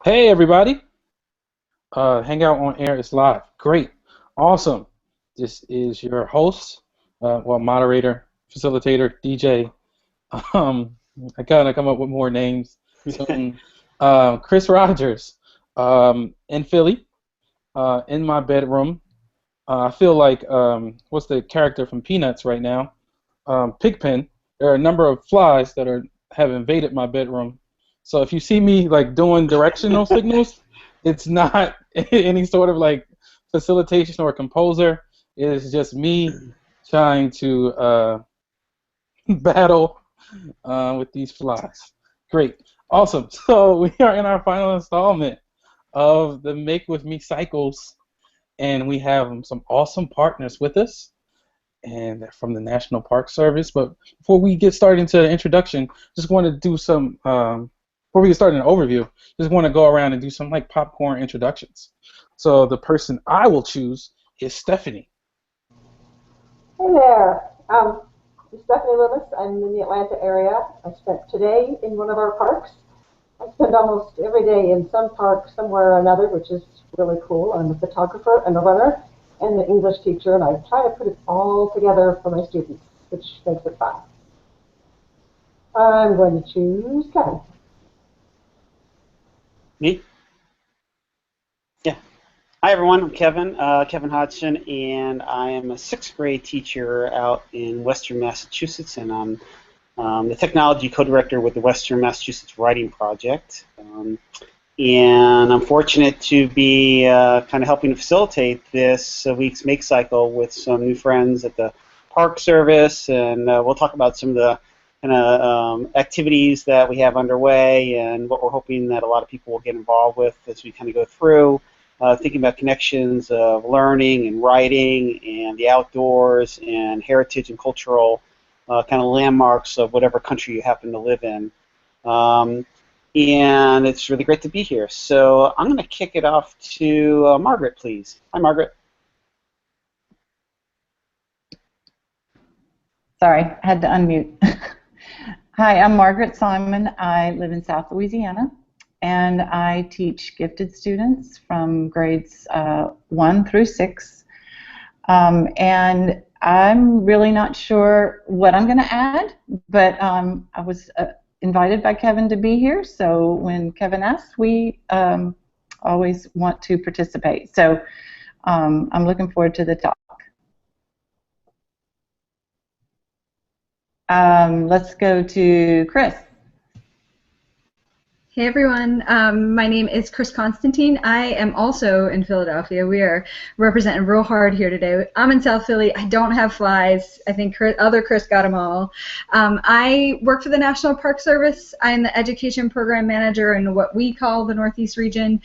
Hey everybody, Hangout on Air is live. Great, awesome. This is your host, moderator, facilitator, DJ. Um, I gotta come up with more names soon. Chris Rogers, in Philly, in my bedroom. I feel like what's the character from Peanuts right now? Pigpen. There are a number of flies that have invaded my bedroom. So if you see me like doing directional signals, it's not any sort of like facilitation or composer. It is just me trying to battle with these flies. Great, awesome. So we are in our final installment of the Make With Me cycles, and we have some awesome partners with us and from the National Park Service. But before we get started into the introduction, just want to do some, before we get started in an overview, just want to go around and do some like popcorn introductions. So the person I will choose is Stephanie. Hey there, I'm Stephanie Loomis. I'm in the Atlanta area. I spent today in one of our parks. I spend almost every day in some park somewhere or another, which is really cool. I'm a photographer and a runner and an English teacher, and I try to put it all together for my students, which makes it fun. I'm going to choose Kevin. Me? Yeah. Hi, everyone. I'm Kevin, Kevin Hodgson, and I am a sixth grade teacher out in Western Massachusetts, and I'm the technology co-director with the Western Massachusetts Writing Project. And I'm fortunate to be kind of helping to facilitate this week's Make Cycle with some new friends at the Park Service, and we'll talk about some of the kind of activities that we have underway and what we're hoping that a lot of people will get involved with as we kind of go through, thinking about connections of learning and writing and the outdoors and heritage and cultural kind of landmarks of whatever country you happen to live in. And it's really great to be here. So I'm going to kick it off to Margaret, please. Hi, Margaret. Sorry, I had to unmute. Hi, I'm Margaret Simon. I live in South Louisiana, and I teach gifted students from grades 1 through 6. And I'm really not sure what I'm going to add, but I was invited by Kevin to be here, so when Kevin asks, we always want to participate. So I'm looking forward to the talk. Let's go to Chris. Hey everyone, my name is Chris Constantine. I am also in Philadelphia. We are representing real hard here today. I'm in South Philly. I don't have flies. I think other Chris got them all. I work for the National Park Service. I'm the education program manager in what we call the Northeast region.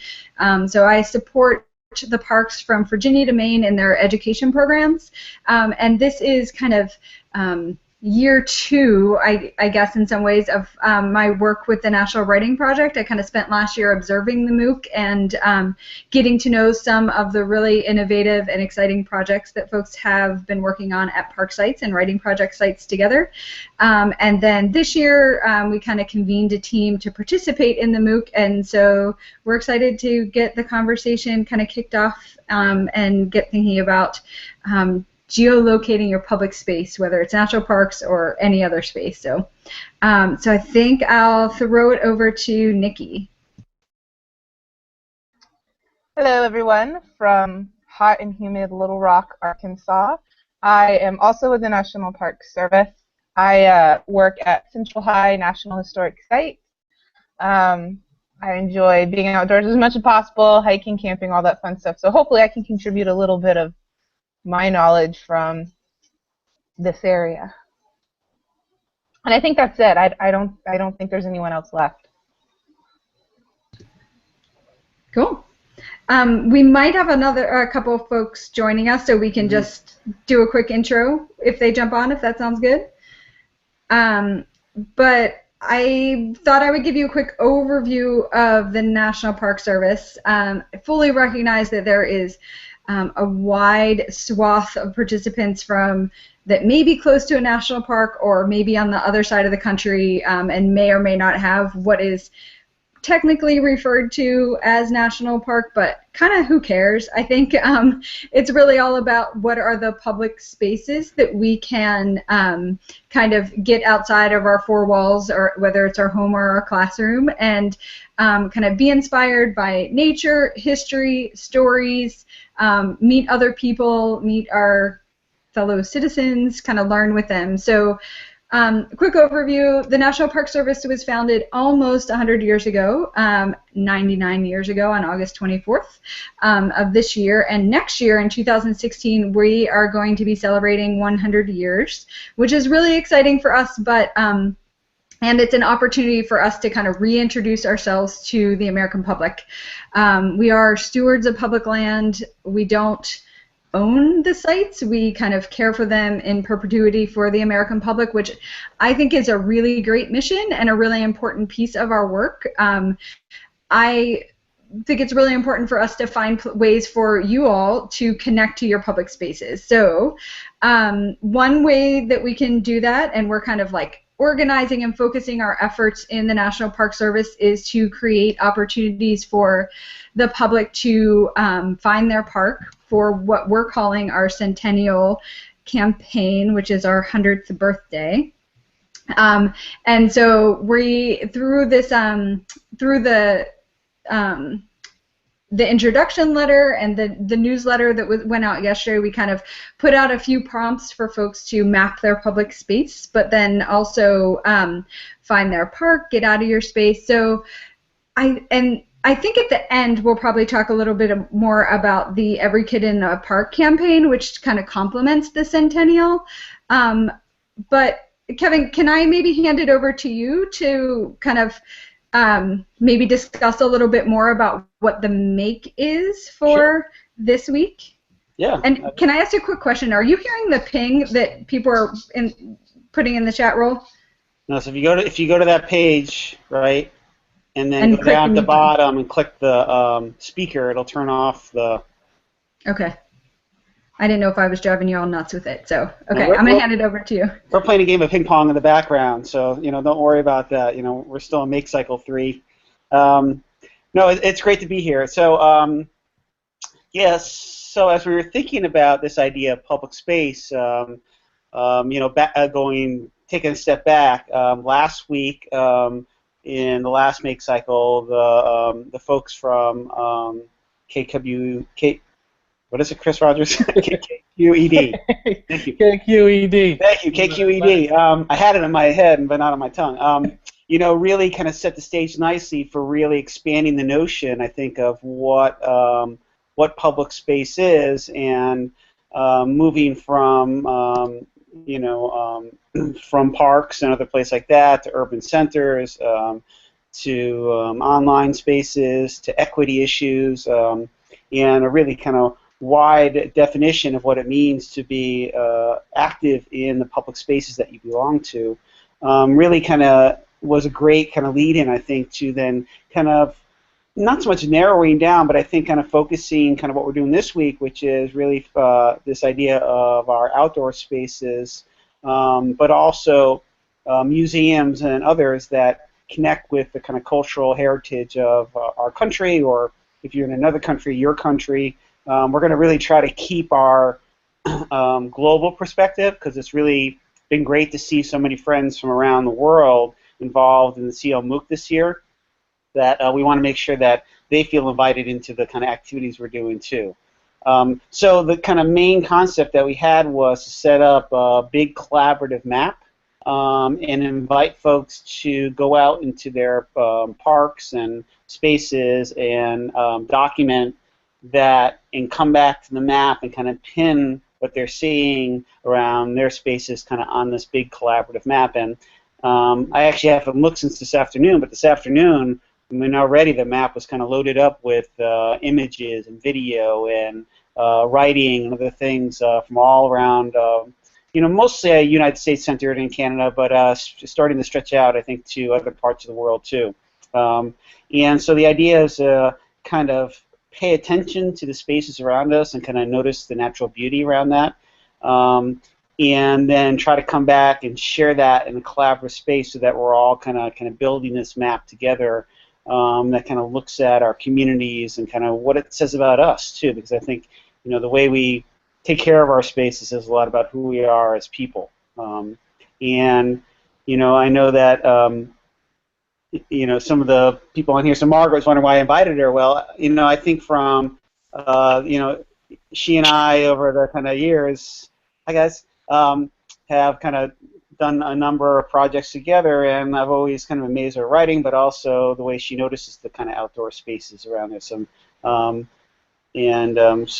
So I support the parks from Virginia to Maine in their education programs. And this is kind of year 2, I guess, in some ways, of my work with the National Writing Project. I kind of spent last year observing the MOOC and getting to know some of the really innovative and exciting projects that folks have been working on at park sites and writing project sites together. And then this year, we kind of convened a team to participate in the MOOC, and so we're excited to get the conversation kind of kicked off and get thinking about geolocating your public space, whether it's national parks or any other space. So, so I think I'll throw it over to Nikki. Hello, everyone, from hot and humid Little Rock, Arkansas. I am also with the National Park Service. I work at Central High National Historic Site. I enjoy being outdoors as much as possible, hiking, camping, all that fun stuff. So hopefully I can contribute a little bit of my knowledge from this area. And I think that's it. I don't think there's anyone else left. Cool. We might have a couple of folks joining us, so we can just do a quick intro if they jump on, if that sounds good. But I thought I would give you a quick overview of the National Park Service. I fully recognize that there is a wide swath of participants from that may be close to a national park or maybe on the other side of the country and may or may not have what is technically referred to as national park, but kind of who cares? I think it's really all about what are the public spaces that we can kind of get outside of our four walls, or whether it's our home or our classroom, and kind of be inspired by nature, history, stories, meet other people, meet our fellow citizens, kind of learn with them. So quick overview, the National Park Service was founded almost 100 years ago, 99 years ago on August 24th of this year, and next year in 2016 we are going to be celebrating 100 years, which is really exciting for us, but and it's an opportunity for us to kind of reintroduce ourselves to the American public. We are stewards of public land. We don't own the sites. We kind of care for them in perpetuity for the American public, which I think is a really great mission and a really important piece of our work. I think it's really important for us to find ways for you all to connect to your public spaces. So one way that we can do that, and we're kind of like organizing and focusing our efforts in the National Park Service, is to create opportunities for the public to find their park for what we're calling our Centennial campaign, which is our 100th birthday. And so we, through this, through the introduction letter and the newsletter that went out yesterday, we kind of put out a few prompts for folks to map their public space, but then also find their park, get out of your space. So I think at the end we'll probably talk a little bit more about the Every Kid in a Park campaign, which kind of complements the Centennial. But Kevin, can I maybe hand it over to you to kind of maybe discuss a little bit more about what the make is for this week? Yeah. And can I ask you a quick question? Are you hearing the ping that people are putting in the chat roll? No. So if you go to that page, right, and then go down at the bottom and click the speaker, it'll turn off the. Okay. I didn't know if I was driving you all nuts with it, so okay, I'm gonna hand it over to you. We're playing a game of ping pong in the background, so don't worry about that. We're still in make cycle 3. No, it's great to be here. So yes, so as we were thinking about this idea of public space, taking a step back, last week in the last make cycle, the folks from what is it, Chris Rogers? KQED. Thank you. KQED. Thank you, KQED. I had it in my head, but not on my tongue. Really kind of set the stage nicely for really expanding the notion, I think, of what public space is, and moving from from parks and other places like that to urban centers, to online spaces, to equity issues, and a really kind of wide definition of what it means to be active in the public spaces that you belong to. Really kind of was a great kind of lead-in, I think, to then kind of not so much narrowing down, but I think kind of focusing kind of what we're doing this week, which is really this idea of our outdoor spaces, but also museums and others that connect with the kind of cultural heritage of our country, or if you're in another country, your country. We're going to really try to keep our global perspective, because it's really been great to see so many friends from around the world involved in the CLMOOC this year, that we want to make sure that they feel invited into the kind of activities we're doing too. So the kind of main concept that we had was to set up a big collaborative map and invite folks to go out into their parks and spaces and document that, and come back to the map and kind of pin what they're seeing around their spaces kind of on this big collaborative map. And I actually haven't looked since this afternoon, but this afternoon, already the map was kind of loaded up with images and video and writing and other things from all around, mostly United States centered in Canada, but starting to stretch out, I think, to other parts of the world too. And so the idea is kind of pay attention to the spaces around us and kind of notice the natural beauty around that, and then try to come back and share that in a collaborative space, so that we're all kind of building this map together that kind of looks at our communities and kind of what it says about us too, because I think the way we take care of our spaces says a lot about who we are as people. And I know that some of the people on here. So Margaret was wondering why I invited her. Well, I think from she and I over the kind of years, hi guys, have kind of done a number of projects together, and I've always kind of amazed her writing, but also the way she notices the kind of outdoor spaces around there. So, so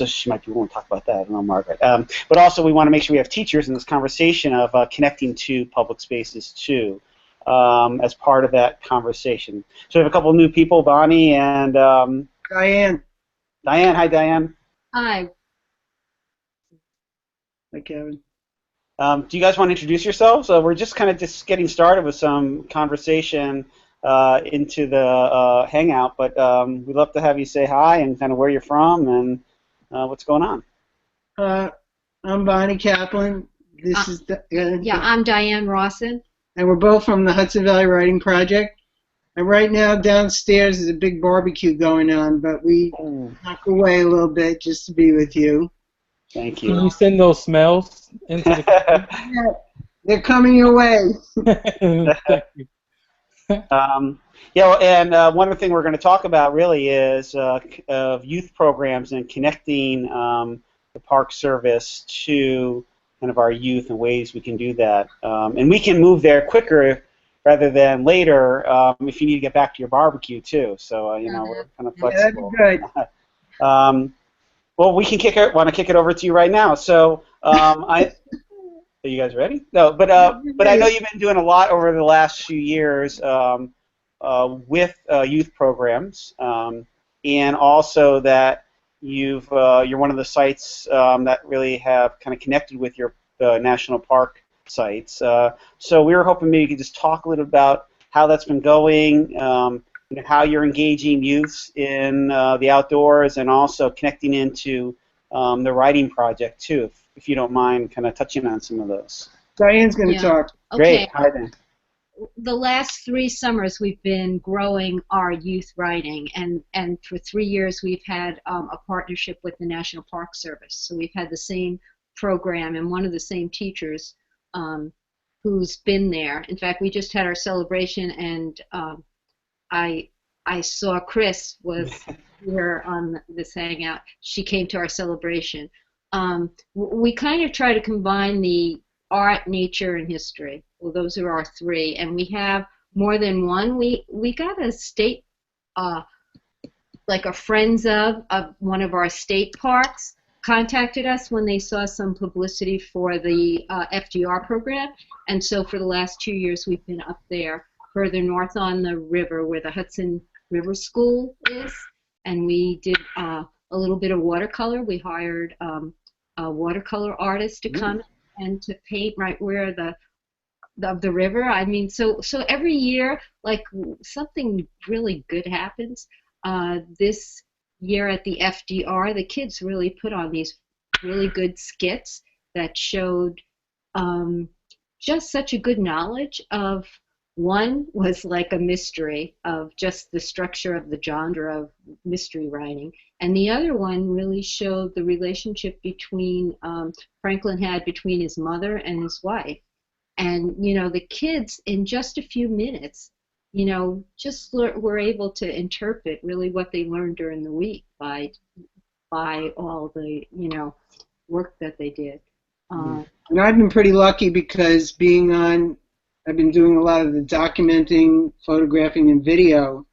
she might be willing to talk about that. I don't know, Margaret. But also, we want to make sure we have teachers in this conversation of connecting to public spaces too, as part of that conversation. So we have a couple of new people, Bonnie and Diane. Diane. Hi, Diane. Hi. Hi, Kevin. Do you guys want to introduce yourselves? We're just kind of getting started with some conversation into the Hangout, but we'd love to have you say hi and kind of where you're from and what's going on. I'm Bonnie Kaplan. This is yeah, I'm Diane Rawson. And we're both from the Hudson Valley Writing Project. And right now downstairs is a big barbecue going on, but we knock away a little bit just to be with you. Thank you. Can you send those smells into the yeah, they're coming your way. Thank you. One of the things we're going to talk about really is youth programs and connecting the Park Service to kind of our youth and ways we can do that. And we can move there quicker rather than later if you need to get back to your barbecue too. So we're kind of flexible. Yeah, that'd be good. Well, we can want to kick it over to you right now. So, are you guys ready? No, but I know you've been doing a lot over the last few years with youth programs, and also that you're one of the sites that really have kind of connected with your national park sites. So we were hoping maybe you could just talk a little about how that's been going. How you're engaging youths in the outdoors and also connecting into the writing project too, if you don't mind kind of touching on some of those. Diane's going to talk. Great. Okay. Hi, Dan. The last 3 summers we've been growing our youth writing, and for 3 years we've had a partnership with the National Park Service. So we've had the same program and one of the same teachers who's been there. In fact, we just had our celebration, and I saw Chris was here on this Hangout. She came to our celebration. We kind of try to combine the art, nature, and history. Well, those are our 3, and we have more than one. We got a state, like a friends of one of our state parks contacted us when they saw some publicity for the FDR program, and so for the last 2 years we've been up there further north on the river where the Hudson River School is, and we did a little bit of watercolor. We hired a watercolor artist to come and to paint right where the river. I mean, so every year, like, something really good happens. This year at the FDR, the kids really put on these really good skits that showed just such a good knowledge of. One was like a mystery of just the structure of the genre of mystery writing, and the other one really showed the relationship between Franklin had between his mother and his wife. And the kids in just a few minutes, just were able to interpret really what they learned during the week by all the work that they did. And I've been pretty lucky because I've been doing a lot of the documenting, photographing, and video,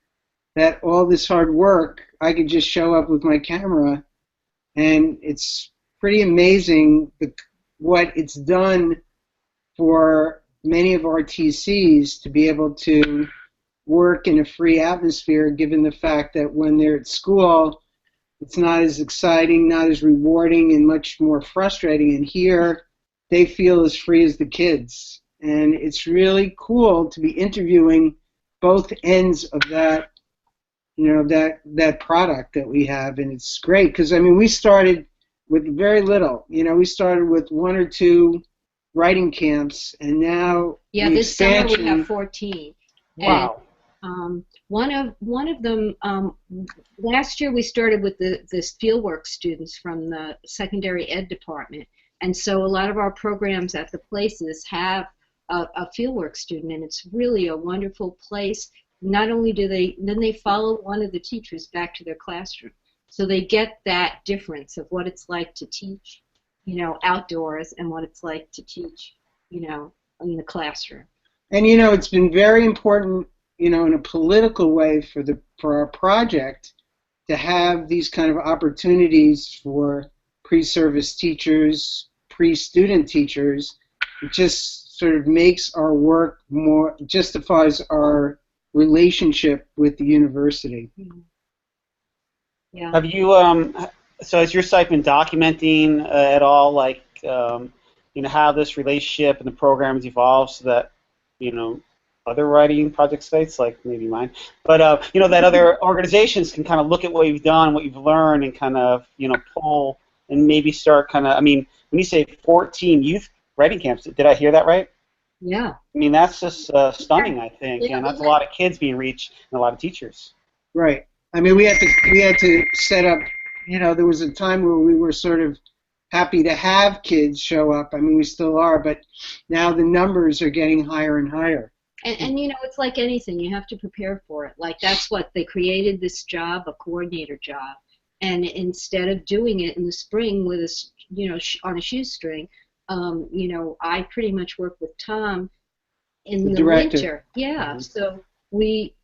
that all this hard work, I could just show up with my camera, and it's pretty amazing what it's done for many of our TCs to be able to work in a free atmosphere, given the fact that when they're at school, it's not as exciting, not as rewarding, and much more frustrating. And here, they feel as free as the kids. And it's really cool to be interviewing both ends of that, that product that we have, and it's great because we started with very little. We started with 1 or 2 writing camps, and now this summer we have 14. Wow. One of them, last year we started with this fieldwork students from the secondary ed department, and so a lot of our programs at the places have a fieldwork student, and it's really a wonderful place. Not only do they follow one of the teachers back to their classroom, so they get that difference of what it's like to teach, outdoors, and what it's like to teach, in the classroom. And it's been very important, in a political way for our project to have these kind of opportunities for pre-service teachers, pre-student teachers. It just sort of makes our work more, justifies our relationship with the university. Yeah. Have you, so has your site been documenting at all, like, how this relationship and the program has evolved so that, other writing project sites, like maybe mine, but, that other organizations can kind of look at what you've done, what you've learned, and kind of, pull and maybe start kind of, when you say 14 youth writing camps, did I hear that right? Yeah. That's just stunning, I think, and that's a lot of kids being reached and a lot of teachers. Right. We had to set up, there was a time where we were sort of happy to have kids show up. We still are, but now the numbers are getting higher and higher. And it's like anything, you have to prepare for it. Like, that's what they created, this job, a coordinator job. And instead of doing it in the spring with on a shoestring, I pretty much work with Tom in the winter. Yeah. Mm-hmm. So we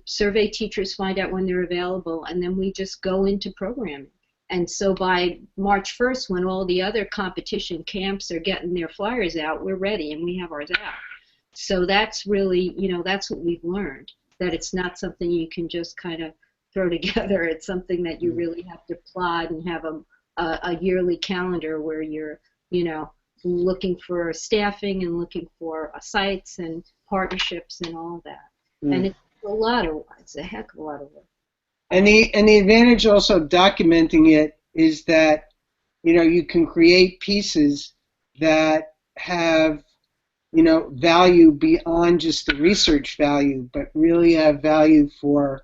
survey teachers, find out when they're available, and then we just go into programming. And so by March 1st, when all the other competition camps are getting their flyers out, we're ready and we have ours out. So that's really, that's what we've learned, that it's not something you can just kind of throw together. It's something that you really have to plot and have a yearly calendar where you're, looking for staffing and looking for sites and partnerships and all of that. And it's a heck of a lot of work. And the advantage also of documenting it is that, you can create pieces that have, value beyond just the research value, but really have value for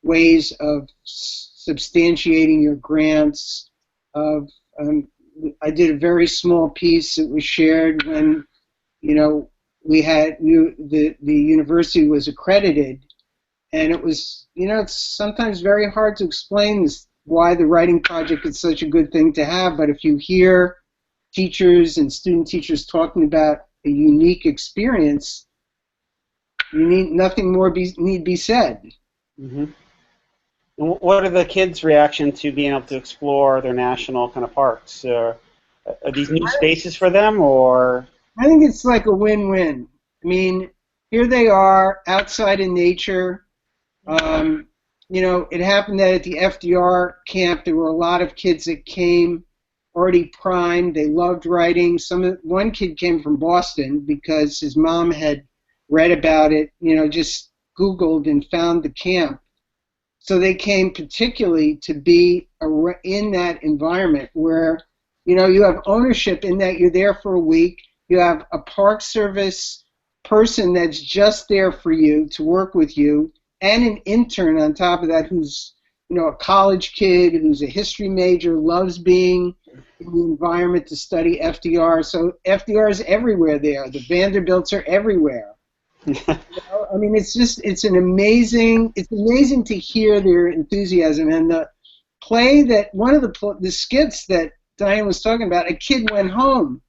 ways of substantiating your grants. I did a very small piece that was shared when, we had the university was accredited, and it was, it's sometimes very hard to explain why the writing project is such a good thing to have, but if you hear teachers and student teachers talking about a unique experience, nothing more need be said. Mm-hmm. What are the kids' reaction to being able to explore their national kind of parks? Are these new spaces for them, or? I think it's like a win-win. Here they are outside in nature. It happened that at the FDR camp there were a lot of kids that came already primed. They loved writing. One kid came from Boston because his mom had read about it, just Googled and found the camp. So they came particularly to be in that environment where, you have ownership in that you're there for a week. You have a Park Service person that's just there for you to work with you, and an intern on top of that who's, a college kid who's a history major, loves being in the environment to study FDR. So FDR is everywhere there. The Vanderbilts are everywhere. It's amazing to hear their enthusiasm. And the play that, one of the skits that Diane was talking about, a kid went home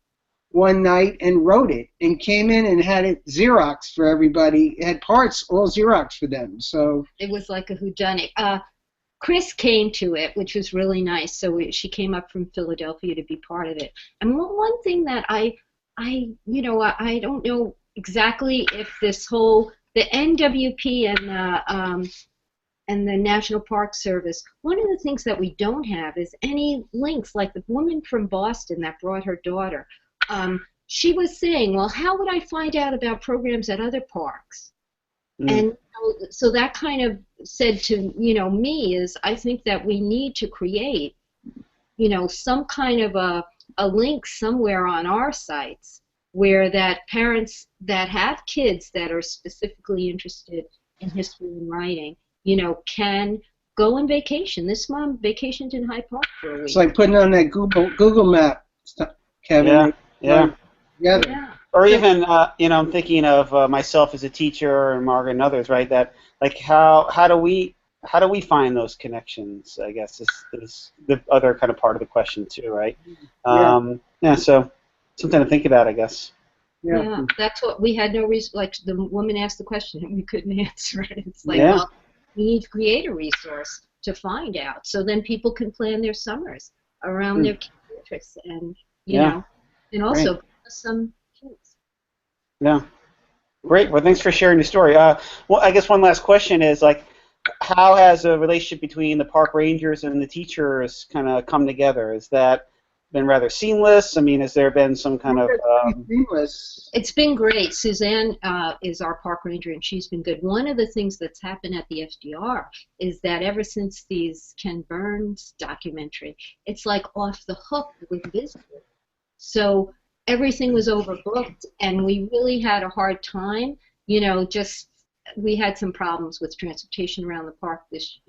one night and wrote it and came in and had it Xerox for everybody. It had parts all Xerox for them. So it was like a whodunit. Chris came to it, which was really nice. So she came up from Philadelphia to be part of it. And one thing that I don't know exactly if this whole, the NWP and the National Park Service, one of the things that we don't have is any links, like the woman from Boston that brought her daughter. She was saying, well, how would I find out about programs at other parks? And so that kind of said to me is, I think that we need to create some kind of a link somewhere on our sites where that parents that have kids that are specifically interested in history and writing, can go on vacation. This mom vacationed in Hyde Park for a week. It's like putting on that Google map stuff, Kevin. Yeah. Yeah. Or even, I'm thinking of myself as a teacher and Margaret and others, right? That like how do we find those connections? I guess is the other kind of part of the question too, right? So something to think about, I guess. Yeah, that's what we had no reason. Like the woman asked the question and we couldn't answer it. It's like, Yeah. well, we need to create a resource to find out, so then people can plan their summers around their kids' interests, and and also give us some hints. Yeah. Great. Well, thanks for sharing the story. Well, I guess one last question is like, how has a relationship between the park rangers and the teachers kind of come together? Has that been rather seamless? I mean, has there been some kind of seamless? It's been great. Suzanne is our park ranger, and she's been good. One of the things that's happened at the FDR is that ever since these Ken Burns documentary, it's like off the hook with visitors. So everything was overbooked, and we really had a hard time. We had some problems with transportation around the park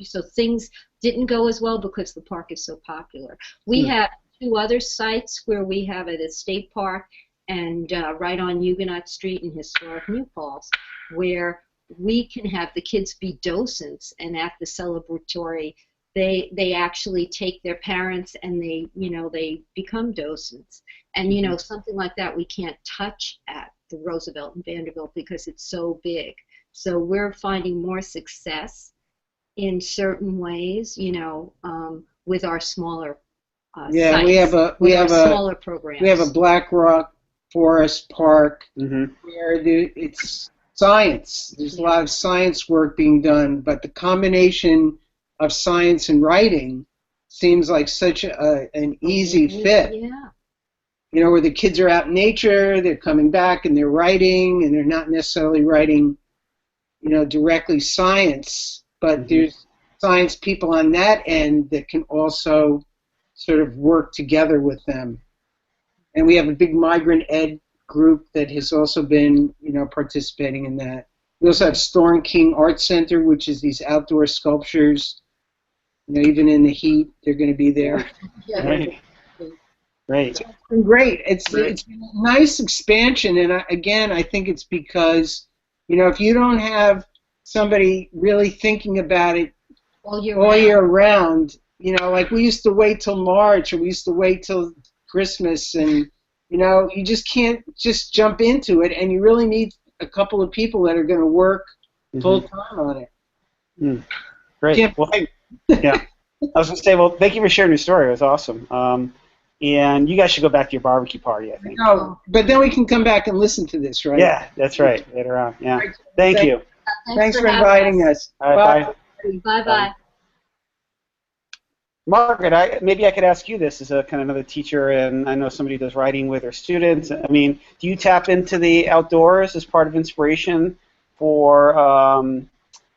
so things didn't go as well because the park is so popular. We have 2 other sites where we have it at State Park and right on Huguenot Street in historic New Paltz, where we can have the kids be docents, and at the celebratory they actually take their parents and they become docents. And something like that we can't touch at the Roosevelt and Vanderbilt because it's so big. So we're finding more success in certain ways, with our smaller sites. we have a smaller programs. We have a Black Rock Forest Park where it's science. There's a lot of science work being done, but the combination of science and writing seems like such an easy fit. Yeah. Where the kids are out in nature, they're coming back and they're writing, and they're not necessarily writing, directly science, but there's science people on that end that can also sort of work together with them. And we have a big migrant ed group that has also been, participating in that. We also have Storm King Art Center, which is these outdoor sculptures. Even in the heat, they're going to be there. Great. It's been great. It's been a nice expansion, and I think it's because, if you don't have somebody really thinking about it all year round, like we used to wait till March, or we used to wait till Christmas, and you just can't just jump into it, and you really need a couple of people that are going to work full time on it. Great. Well, I was going to say, well, thank you for sharing your story. It was awesome. And you guys should go back to your barbecue party, I think. No, but then we can come back and listen to this, right? Yeah, that's right. Later on. Yeah. Thank you. Thanks for inviting us. All right, bye. Bye-bye. Margaret, maybe I could ask you this as a kind of another teacher, and I know somebody does writing with her students. I mean, do you tap into the outdoors as part of inspiration for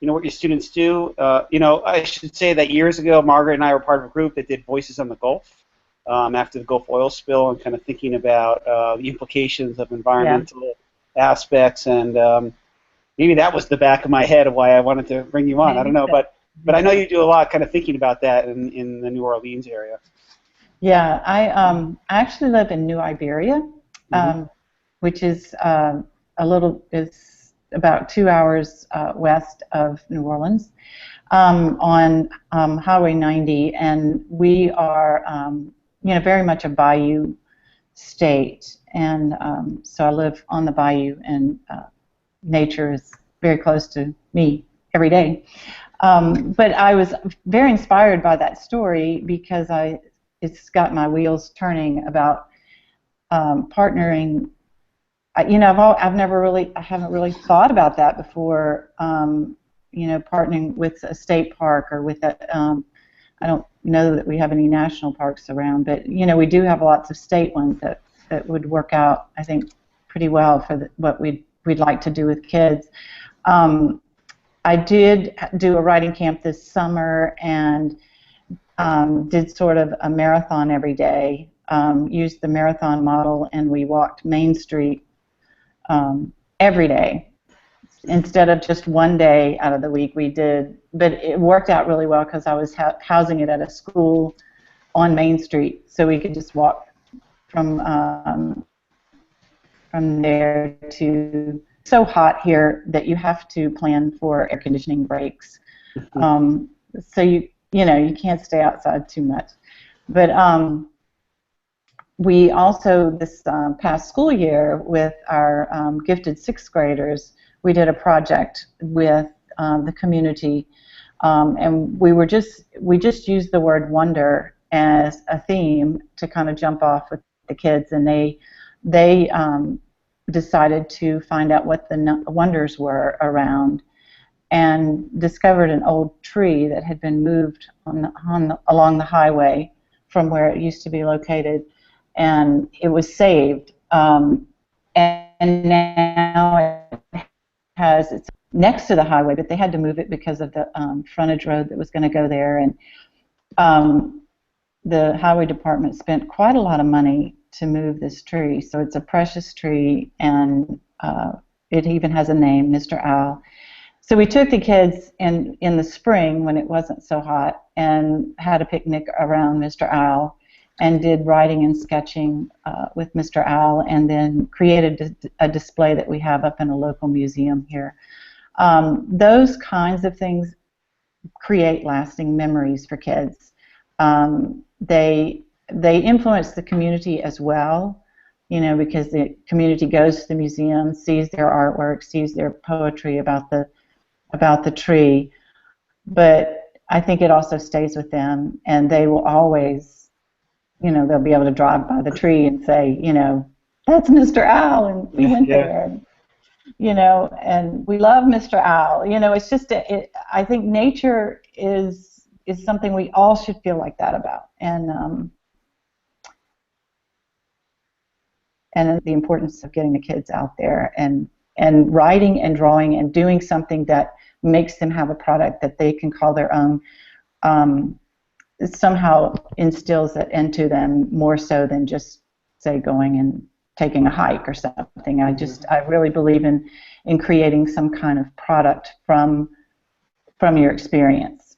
what your students do? I should say that years ago, Margaret and I were part of a group that did Voices on the Gulf after the Gulf oil spill, and kind of thinking about the implications of environmental aspects, and maybe that was the back of my head of why I wanted to bring you on. I don't know, but I know you do a lot kind of thinking about that in the New Orleans area. Yeah, I actually live in New Iberia, which is is about 2 hours west of New Orleans, on Highway 90, and we are very much a bayou state, and so I live on the bayou, and nature is very close to me every day. But I was very inspired by that story because it's got my wheels turning about partnering. I haven't really thought about that before. Partnering with a state park or with I don't know that we have any national parks around, but we do have lots of state ones that would work out, I think, pretty well for what we'd like to do with kids. I did do a writing camp this summer and did sort of a marathon every day used the marathon model, and we walked Main Street every day. Instead of just one day out of the week, we did, but it worked out really well because I was housing it at a school on Main Street, so we could just walk from there to. So hot here that you have to plan for air conditioning breaks, so you can't stay outside too much. But we also this past school year with our gifted sixth graders, we did a project with the community, and we just used the word wonder as a theme to kind of jump off with the kids, and they decided to find out what the wonders were around, and discovered an old tree that had been moved along the highway from where it used to be located, and it was saved, and now it's next to the highway, but they had to move it because of the frontage road that was going to go there, and the highway department spent quite a lot of money to move this tree. So it's a precious tree, and it even has a name, Mr. Owl. So we took the kids in the spring when it wasn't so hot and had a picnic around Mr. Owl and did writing and sketching with Mr. Owl, and then created a display that we have up in a local museum here. Those kinds of things create lasting memories for kids. They influence the community as well, because the community goes to the museum, sees their artwork, sees their poetry about the tree, but I think it also stays with them, and they will always, they'll be able to drive by the tree and say, that's Mr. Owl, and we went there, and we love Mr. Owl. It's just, I think nature is something we all should feel like that about, and the importance of getting the kids out there and writing and drawing and doing something that makes them have a product that they can call their own, somehow instills it into them more so than just, say, going and taking a hike or something. I really believe in creating some kind of product from your experience.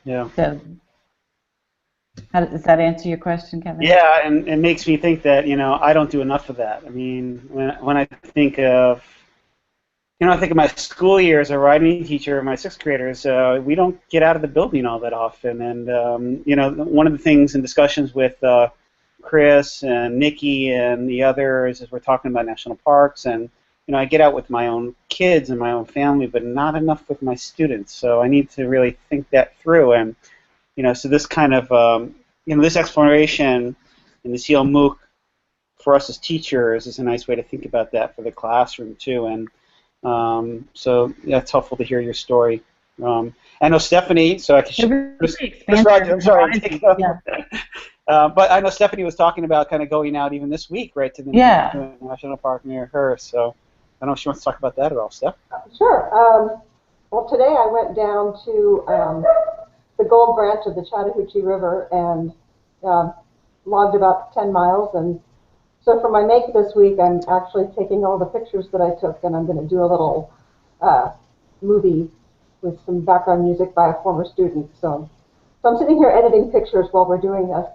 Yeah. So, does that answer your question, Kevin? Yeah, and it makes me think that I don't do enough of that. I mean, when I think of my school year as a writing teacher, my sixth graders, we don't get out of the building all that often, and one of the things in discussions with Chris and Nikki and the others is we're talking about national parks, and I get out with my own kids and my own family, but not enough with my students. So I need to really think that through, and so this kind of this exploration in the CLMOOC for us as teachers is a nice way to think about that for the classroom too, and so it's helpful to hear your story. I know Stephanie, so I can I'm sorry. But I know Stephanie was talking about kind of going out even this week, right, to the national park near her. So I don't know if she wants to talk about that at all, Steph. Sure. Well, today I went down to the Gold Branch of the Chattahoochee River and logged about 10 miles. And so for my make this week, I'm actually taking all the pictures that I took, and I'm going to do a little movie with some background music by a former student. So I'm sitting here editing pictures while we're doing this.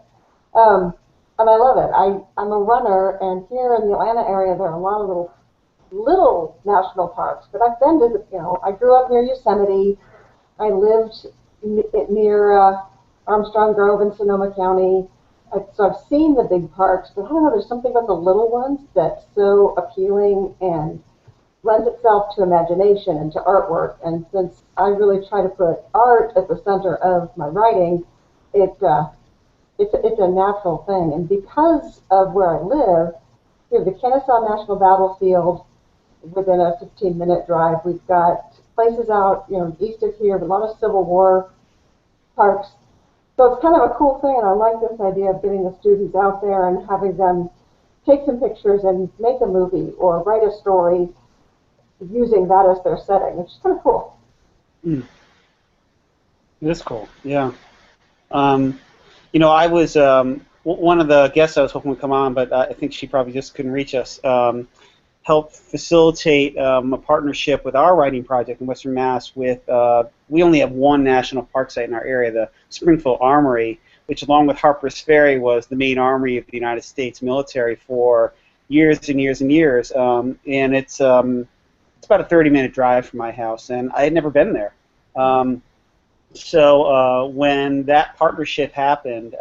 And I love it. I'm a runner, and here in the Atlanta area, there are a lot of little national parks. But I've been to, I grew up near Yosemite. I lived near Armstrong Grove in Sonoma County. So I've seen the big parks, but I don't know, there's something about the little ones that's so appealing and lends itself to imagination and to artwork. And since I really try to put art at the center of my writing, it's a natural thing. And because of where I live, we have the Kennesaw National Battlefield within a 15-minute drive. We've got places out, east of here, a lot of Civil War parks. So it's kind of a cool thing, and I like this idea of getting the students out there and having them take some pictures and make a movie or write a story using that as their setting. It's just kind of cool. It is cool, yeah. I was one of the guests I was hoping would come on, but I think she probably just couldn't reach us, helped facilitate a partnership with our writing project in Western Mass with, we only have one national park site in our area, the Springfield Armory, which along with Harper's Ferry was the main armory of the United States military for years and years and years. And it's about a 30-minute drive from my house, and I had never been there. So when that partnership happened,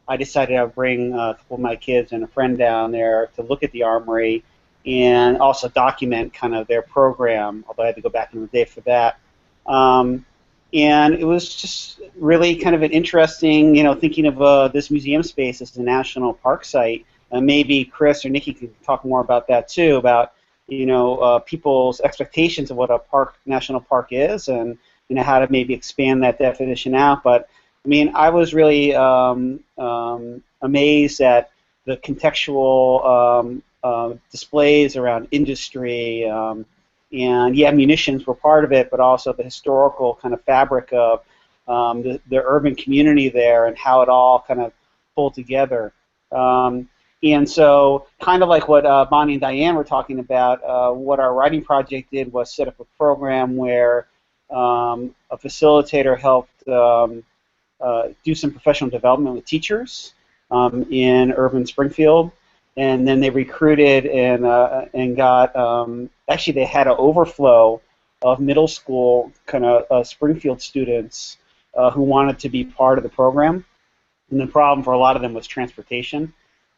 I decided I would bring a couple of my kids and a friend down there to look at the armory and also document kind of their program, although I had to go back in the day for that. And it was just really kind of an interesting, thinking of this museum space as a national park site. Maybe Chris or Nikki can talk more about that too, about people's expectations of what a national park is, and how to maybe expand that definition out. But I mean, I was really amazed at the contextual displays around industry. And yeah, munitions were part of it, but also the historical kind of fabric of the urban community there and how it all kind of pulled together. And so kind of like what Bonnie and Diane were talking about, what our writing project did was set up a program where a facilitator helped do some professional development with teachers in urban Springfield. And then they recruited and got, actually they had an overflow of middle school kind of Springfield students who wanted to be part of the program. And the problem for a lot of them was transportation.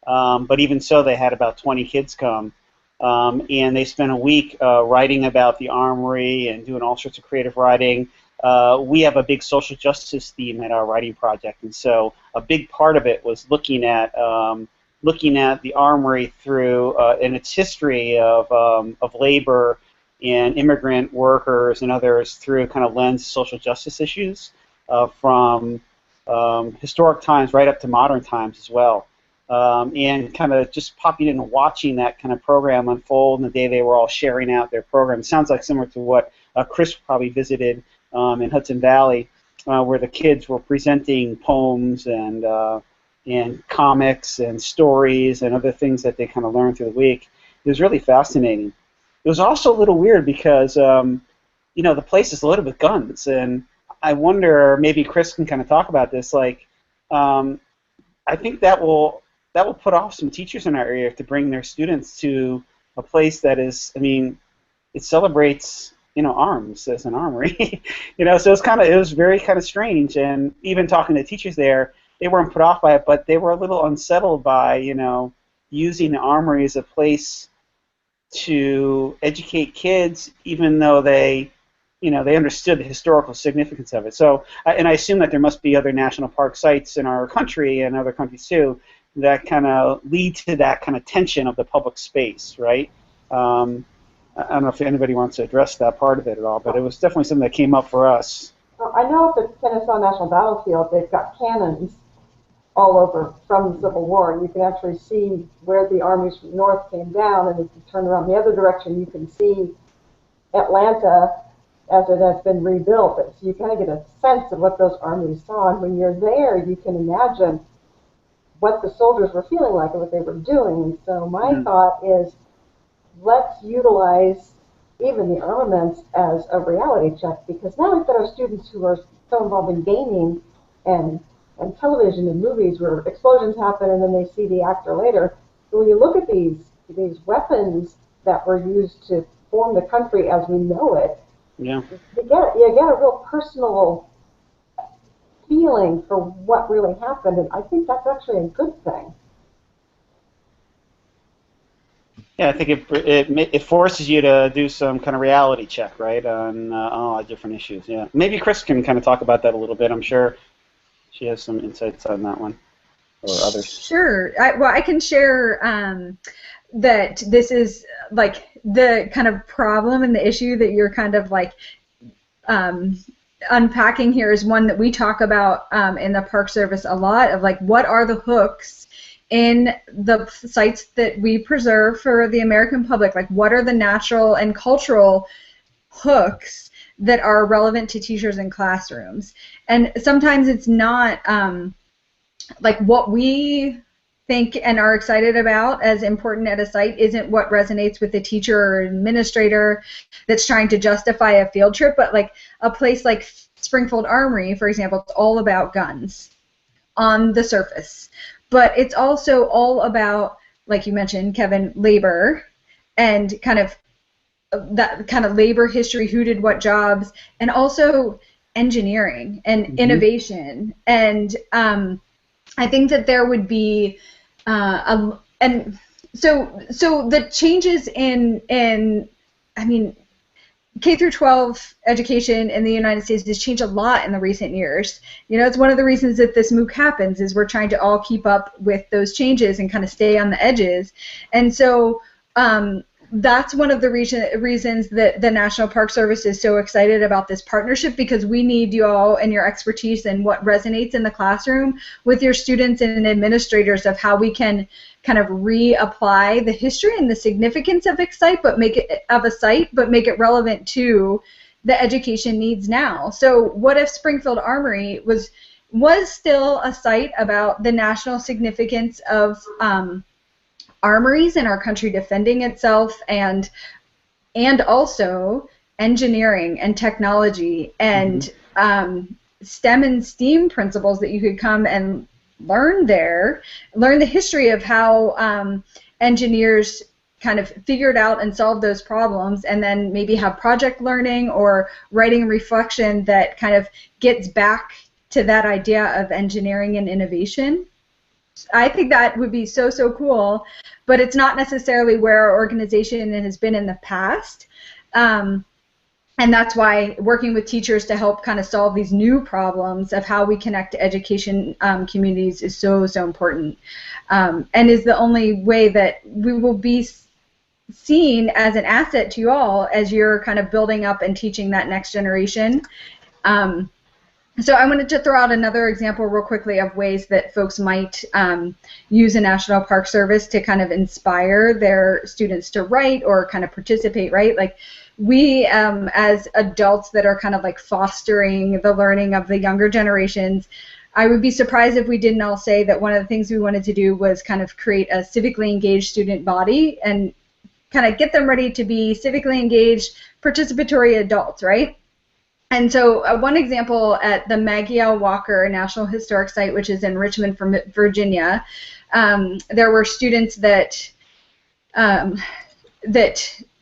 But even so, they had about 20 kids come. And they spent a week writing about the armory and doing all sorts of creative writing. We have a big social justice theme at our writing project. And so a big part of it was looking at the armory through and its history of labor and immigrant workers and others through kind of lens social justice issues from historic times right up to modern times as well. And kind of just popping in and watching that kind of program unfold in the day they were all sharing out their program. It sounds like similar to what Chris probably visited in Hudson Valley, where the kids were presenting poems and comics and stories and other things that they kind of learned through the week. It was really fascinating. It was also a little weird because, the place is loaded with guns, and I wonder, maybe Chris can kind of talk about this, like, I think that will put off some teachers in our area to bring their students to a place that is, I mean, it celebrates, arms as an armory. So it was very kind of strange, and even talking to teachers there, they weren't put off by it, but they were a little unsettled by, using the armory as a place to educate kids, even though they understood the historical significance of it. So, and I assume that there must be other national park sites in our country and other countries too that kind of lead to that kind of tension of the public space, right? I don't know if anybody wants to address that part of it at all, but it was definitely something that came up for us. Well, I know at the Kennesaw National Battlefield, they've got cannons all over from the Civil War. You can actually see where the armies from the north came down, and if you turn around the other direction, you can see Atlanta as it has been rebuilt. So you kind of get a sense of what those armies saw, and when you're there, you can imagine what the soldiers were feeling like and what they were doing. And so my thought is, let's utilize even the armaments as a reality check, because now we've got our students who are so involved in gaming and television and movies where explosions happen and then they see the actor later. So when you look at these weapons that were used to form the country as we know it, you get a real personal feeling for what really happened, and I think that's actually a good thing. Yeah, I think it forces you to do some kind of reality check, right, on all different issues. Yeah, maybe Chris can kind of talk about that a little bit. I'm sure she has some insights on that one, or others. Sure. I can share that this is like the kind of problem and the issue that you're kind of like unpacking here is one that we talk about in the Park Service a lot, of like, what are the hooks in the sites that we preserve for the American public? Like, what are the natural and cultural hooks that are relevant to teachers in classrooms? And sometimes it's not like what we think and are excited about as important at a site isn't what resonates with the teacher or administrator that's trying to justify a field trip, but like a place like Springfield Armory, for example, it's all about guns on the surface, but it's also all about, like you mentioned, Kevin, labor and kind of that kind of labor history, who did what jobs, and also engineering and innovation. And I think that there would be and so the changes in I mean, K through 12 education in the United States has changed a lot in the recent years. You know, it's one of the reasons that this MOOC happens is we're trying to all keep up with those changes and kind of stay on the edges. And so that's one of the reasons that the National Park Service is so excited about this partnership, because we need you all and your expertise and what resonates in the classroom with your students and administrators of how we can kind of reapply the history and the significance of a site, but make it relevant to the education needs now. So what if Springfield Armory was still a site about the national significance of armories in our country defending itself, and also engineering and technology and STEM and STEAM principles that you could come and learn there, learn the history of how engineers kind of figured out and solved those problems, and then maybe have project learning or writing reflection that kind of gets back to that idea of engineering and innovation. I think that would be so, so cool, but it's not necessarily where our organization has been in the past. And that's why working with teachers to help kind of solve these new problems of how we connect to education communities is so, so important, and is the only way that we will be seen as an asset to you all as you're kind of building up and teaching that next generation. So I wanted to throw out another example real quickly of ways that folks might use a National Park Service to kind of inspire their students to write or kind of participate, right? Like we as adults that are kind of like fostering the learning of the younger generations, I would be surprised if we didn't all say that one of the things we wanted to do was kind of create a civically engaged student body and kind of get them ready to be civically engaged, participatory adults, right? And so one example at the Maggie L. Walker National Historic Site, which is in Richmond, Virginia, there were students that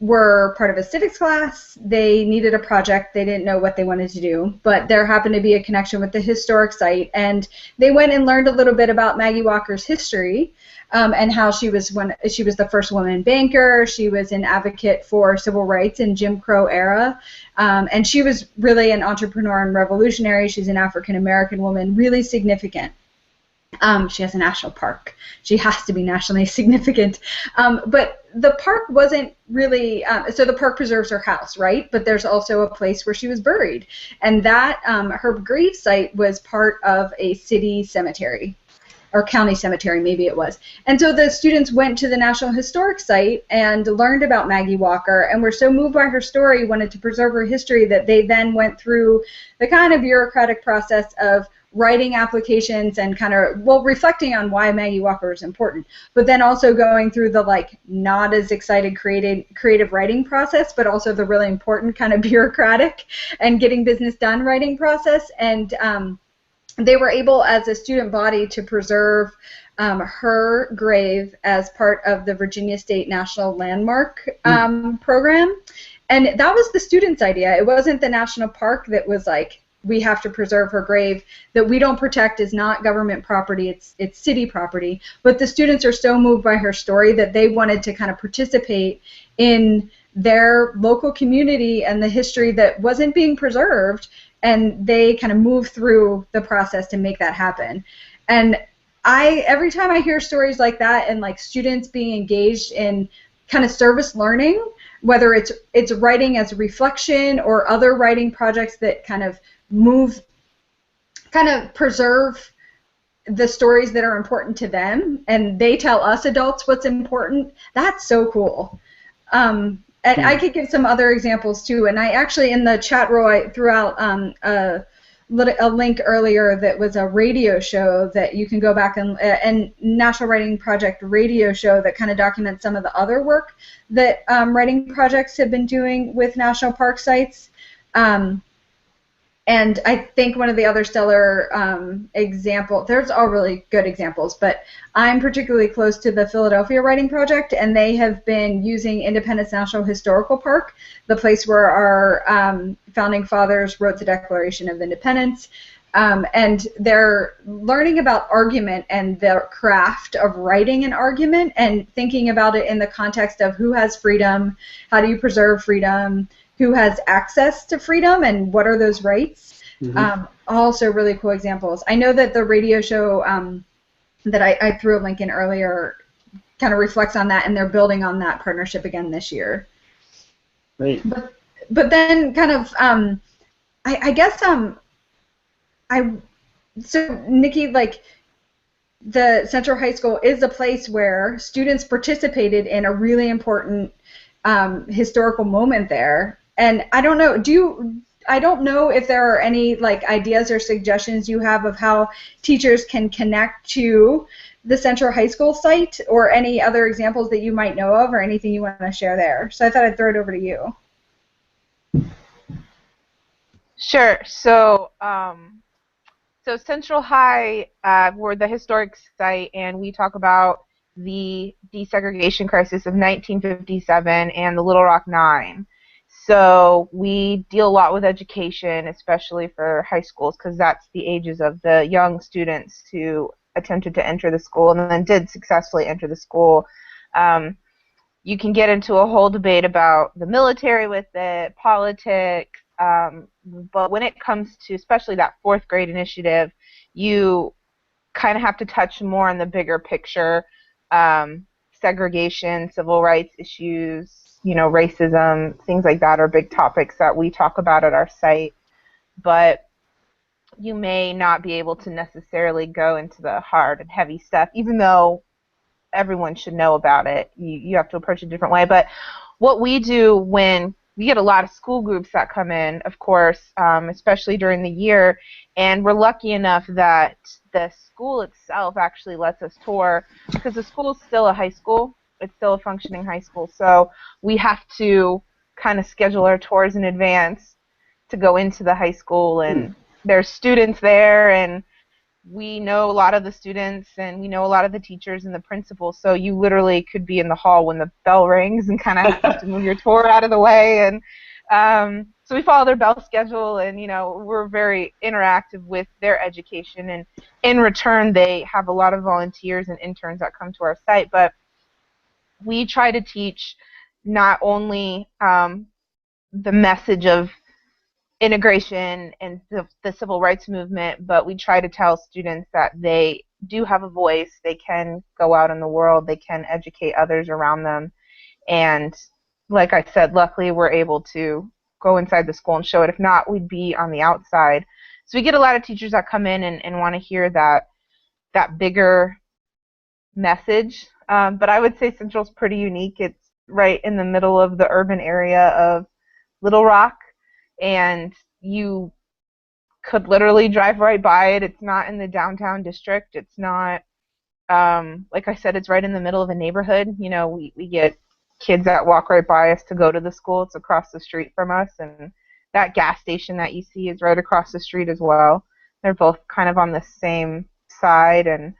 were part of a civics class. They needed a project. They didn't know what they wanted to do, but there happened to be a connection with the historic site, and they went and learned a little bit about Maggie Walker's history. And how she was the first woman banker. She was an advocate for civil rights in Jim Crow era, and she was really an entrepreneur and revolutionary. She's an African American woman, really significant. She has a national park. She has to be nationally significant. But the park wasn't really, so the park preserves her house, right? But there's also a place where she was buried, and that her grave site was part of a city cemetery, or county cemetery, maybe it was. And so the students went to the National Historic Site and learned about Maggie Walker and were so moved by her story, wanted to preserve her history, that they then went through the kind of bureaucratic process of writing applications and kind of, well, reflecting on why Maggie Walker is important, but then also going through the like not as excited creative writing process, but also the really important kind of bureaucratic and getting business done writing process. And they were able, as a student body, to preserve her grave as part of the Virginia State National Landmark program. And that was the students' idea. It wasn't the national park that was like, we have to preserve her grave, that we don't protect is not government property, it's city property. But the students are so moved by her story that they wanted to kind of participate in their local community and the history that wasn't being preserved, and they kind of move through the process to make that happen. And every time I hear stories like that and like students being engaged in kind of service learning, whether it's writing as a reflection or other writing projects that kind of preserve the stories that are important to them, and they tell us adults what's important, that's so cool. And I could give some other examples too. And I actually, in the chat row, I threw out a link earlier that was a radio show that you can go back and National Writing Project radio show that kind of documents some of the other work that writing projects have been doing with national park sites. And I think one of the other stellar examples, there's all really good examples, but I'm particularly close to the Philadelphia Writing Project, and they have been using Independence National Historical Park, the place where our founding fathers wrote the Declaration of Independence, and they're learning about argument and the craft of writing an argument and thinking about it in the context of who has freedom, how do you preserve freedom, who has access to freedom, and what are those rights. Mm-hmm. Also really cool examples. I know that the radio show that I threw a link in earlier kind of reflects on that, and they're building on that partnership again this year. Great. But then kind of, I guess, so Nikki, like, the Central High School is a place where students participated in a really important historical moment there. And I don't know, I don't know if there are any like ideas or suggestions you have of how teachers can connect to the Central High School site, or any other examples that you might know of, or anything you want to share there. So I thought I'd throw it over to you. Sure. So, Central High, we're the historic site, and we talk about the desegregation crisis of 1957 and the Little Rock Nine. So we deal a lot with education, especially for high schools, because that's the ages of the young students who attempted to enter the school and then did successfully enter the school. You can get into a whole debate about the military with it, politics, but when it comes to especially that fourth grade initiative, you kind of have to touch more on the bigger picture, segregation, civil rights issues, racism, things like that are big topics that we talk about at our site, but you may not be able to necessarily go into the hard and heavy stuff, even though everyone should know about it. You have to approach it a different way. But what we do when we get a lot of school groups that come in, of course, especially during the year, and we're lucky enough that the school itself actually lets us tour, because the school is still a high school. It's still a functioning high school, so we have to kind of schedule our tours in advance to go into the high school, and there's students there, and we know a lot of the students, and we know a lot of the teachers and the principals, so you literally could be in the hall when the bell rings and kind of have to move your tour out of the way, and so we follow their bell schedule, and we're very interactive with their education, and in return they have a lot of volunteers and interns that come to our site, but we try to teach not only the message of integration and the civil rights movement, but we try to tell students that they do have a voice, they can go out in the world, they can educate others around them, and like I said, luckily we're able to go inside the school and show it. If not, we'd be on the outside. So we get a lot of teachers that come in and want to hear that bigger message. But I would say Central's pretty unique. It's right in the middle of the urban area of Little Rock, and you could literally drive right by it. It's not in the downtown district. It's not, like I said, it's right in the middle of a neighborhood. We get kids that walk right by us to go to the school. It's across the street from us, and that gas station that you see is right across the street as well. They're both kind of on the same side, and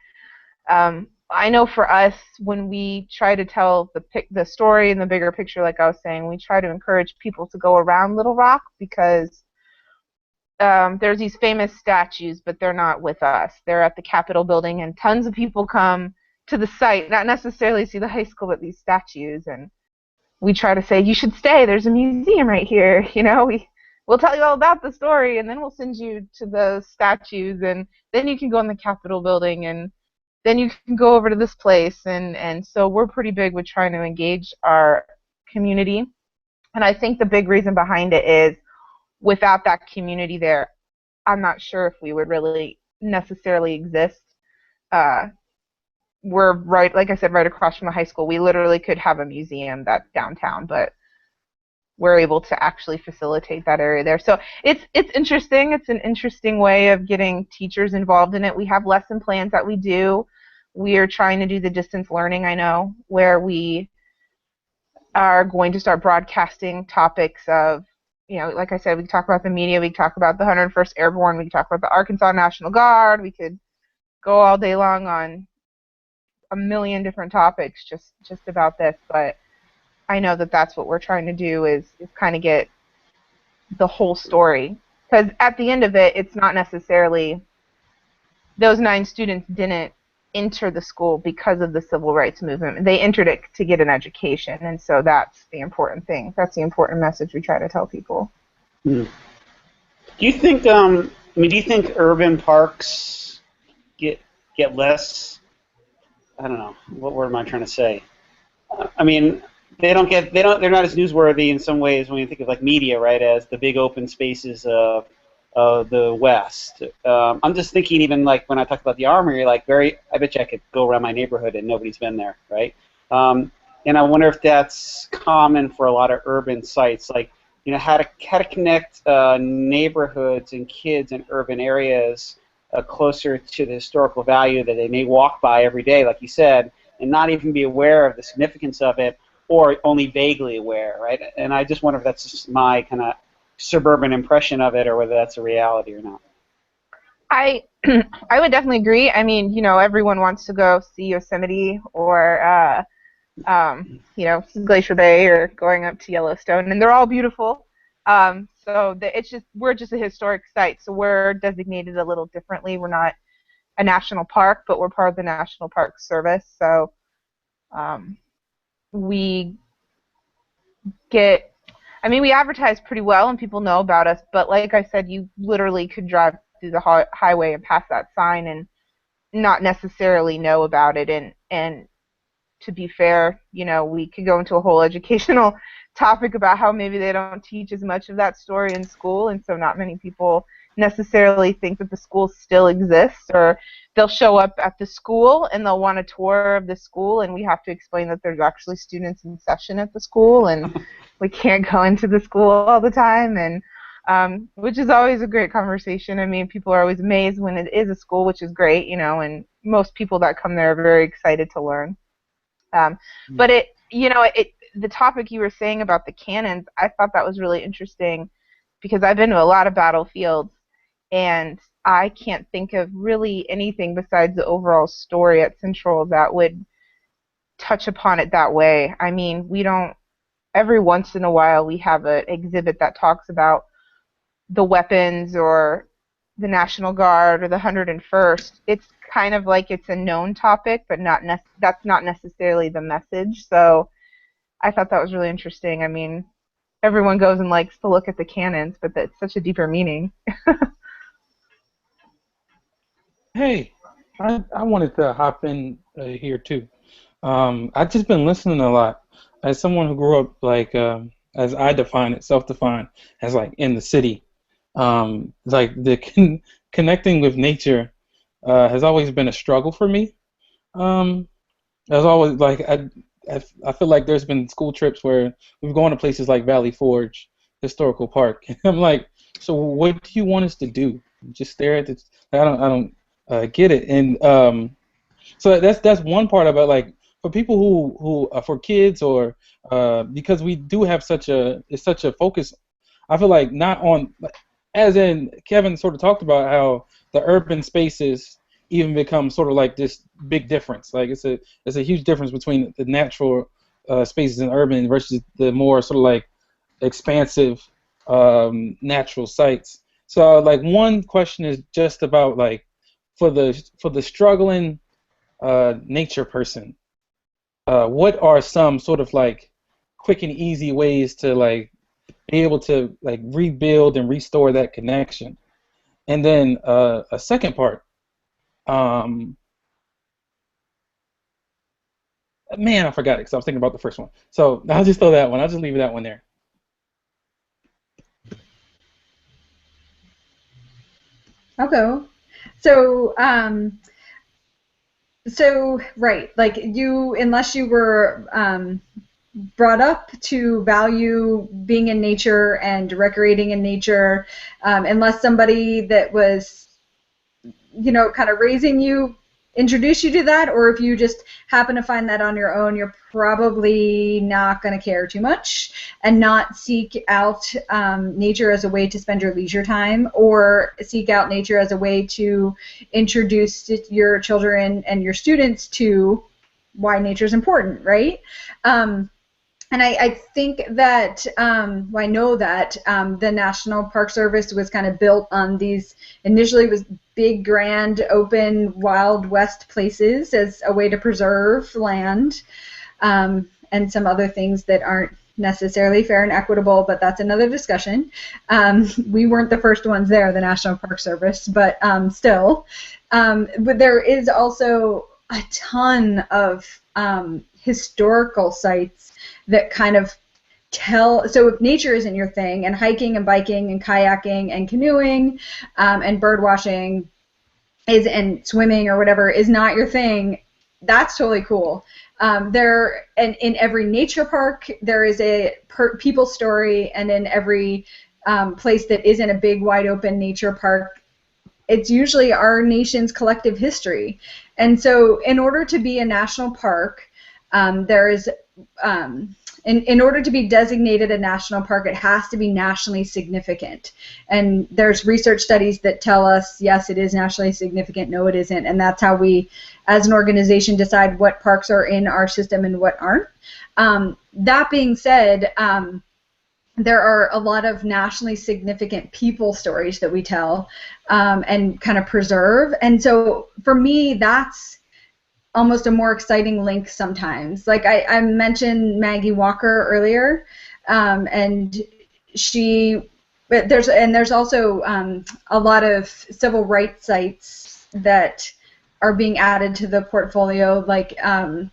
I know for us, when we try to tell the story and the bigger picture, like I was saying, we try to encourage people to go around Little Rock, because there's these famous statues, but they're not with us. They're at the Capitol building, and tons of people come to the site, not necessarily see the high school, but these statues, and we try to say, you should stay, there's a museum right here, we'll tell you all about the story, and then we'll send you to the statues, and then you can go in the Capitol building, and then you can go over to this place, and so we're pretty big with trying to engage our community, and I think the big reason behind it is without that community there, I'm not sure if we would really necessarily exist. We're right, like I said, right across from the high school. We literally could have a museum that's downtown, but we're able to actually facilitate that area there. So it's interesting. It's an interesting way of getting teachers involved in it. We have lesson plans that we do. We are trying to do the distance learning, I know, where we are going to start broadcasting topics of, like I said, we can talk about the media, we can talk about the 101st Airborne, we can talk about the Arkansas National Guard, we could go all day long on a million different topics just about this, but I know that that's what we're trying to do is kind of get the whole story. Because at the end of it, it's not necessarily those 9 students didn't enter the school because of the civil rights movement. They entered it to get an education, and so that's the important thing. That's the important message we try to tell people. Do you think? Do you think urban parks get less? I don't know. What word am I trying to say? I mean, they're not as newsworthy in some ways when you think of like media, right, as the big open spaces of the West. I'm just thinking even like when I talk about the Armory, like I bet you I could go around my neighborhood and nobody's been there, right? And I wonder if that's common for a lot of urban sites, like how to connect neighborhoods and kids in urban areas closer to the historical value that they may walk by every day, like you said, and not even be aware of the significance of it, or only vaguely aware, right? And I just wonder if that's just my kind of suburban impression of it, or whether that's a reality or not. I would definitely agree. I mean, everyone wants to go see Yosemite or Glacier Bay or going up to Yellowstone, and they're all beautiful. We're just a historic site, so we're designated a little differently. We're not a national park, but we're part of the National Park Service. So we advertise pretty well and people know about us, but like I said, you literally could drive through the highway and pass that sign and not necessarily know about it. And to be fair, we could go into a whole educational topic about how maybe they don't teach as much of that story in school, and so not many people necessarily think that the school still exists, or they'll show up at the school and they'll want a tour of the school, and we have to explain that there's actually students in session at the school and we can't go into the school all the time, and which is always a great conversation. I mean, people are always amazed when it is a school, which is great, and most people that come there are very excited to learn. But the topic you were saying about the cannons, I thought that was really interesting because I've been to a lot of battlefields, and I can't think of really anything besides the overall story at Central that would touch upon it that way. I mean, every once in a while we have an exhibit that talks about the weapons or the National Guard or the 101st. It's kind of like it's a known topic, but that's not necessarily the message. So I thought that was really interesting. I mean, everyone goes and likes to look at the cannons, but that's such a deeper meaning. Hey, I wanted to hop in here too. I've just been listening a lot. As someone who grew up as I define it, self-defined, as like in the city, like the connecting with nature has always been a struggle for me. There's always I feel like there's been school trips where we've gone to places like Valley Forge Historical Park, and I'm like, so what do you want us to do? Just stare at the? I don't get it, and so that's one part about like for people who for kids or because we do have such a focus. I feel like not on, as in Kevin sort of talked about how the urban spaces even become sort of like this big difference. Like it's a huge difference between the natural spaces in urban versus the more sort of like expansive natural sites. So like one question is just about like for the struggling nature person, what are some sort of like quick and easy ways to like be able to like rebuild and restore that connection? And then a second part, man, I forgot it because I was thinking about the first one. So I'll just throw that one. I'll just leave that one there. I'll go. So, right, like unless you were brought up to value being in nature and recreating in nature, unless somebody that was, kind of raising you introduce you to that, or if you just happen to find that on your own, you're probably not going to care too much and not seek out nature as a way to spend your leisure time, or seek out nature as a way to introduce your children and your students to why nature is important, right? And I think that, I know that the National Park Service was kind of built on these, initially was big, grand, open, Wild West places as a way to preserve land, and some other things that aren't necessarily fair and equitable, but that's another discussion. We weren't the first ones there, the National Park Service, but still. But there is also a ton of historical sites that kind of tell, so if nature isn't your thing, and hiking and biking and kayaking and canoeing and bird watching and swimming or whatever is not your thing, that's totally cool. And in every nature park there is a people story, and in every place that isn't a big wide open nature park, it's usually our nation's collective history. And so in order to be a national park, there is in order to be designated a national park, it has to be nationally significant. And there's research studies that tell us, yes, it is nationally significant, no, it isn't. And that's how we, as an organization, decide what parks are in our system and what aren't. That being said, there are a lot of nationally significant people stories that we tell and kind of preserve. And so for me, that's almost a more exciting link sometimes. Like I mentioned Maggie Walker earlier, and there's also a lot of civil rights sites that are being added to the portfolio, like I'm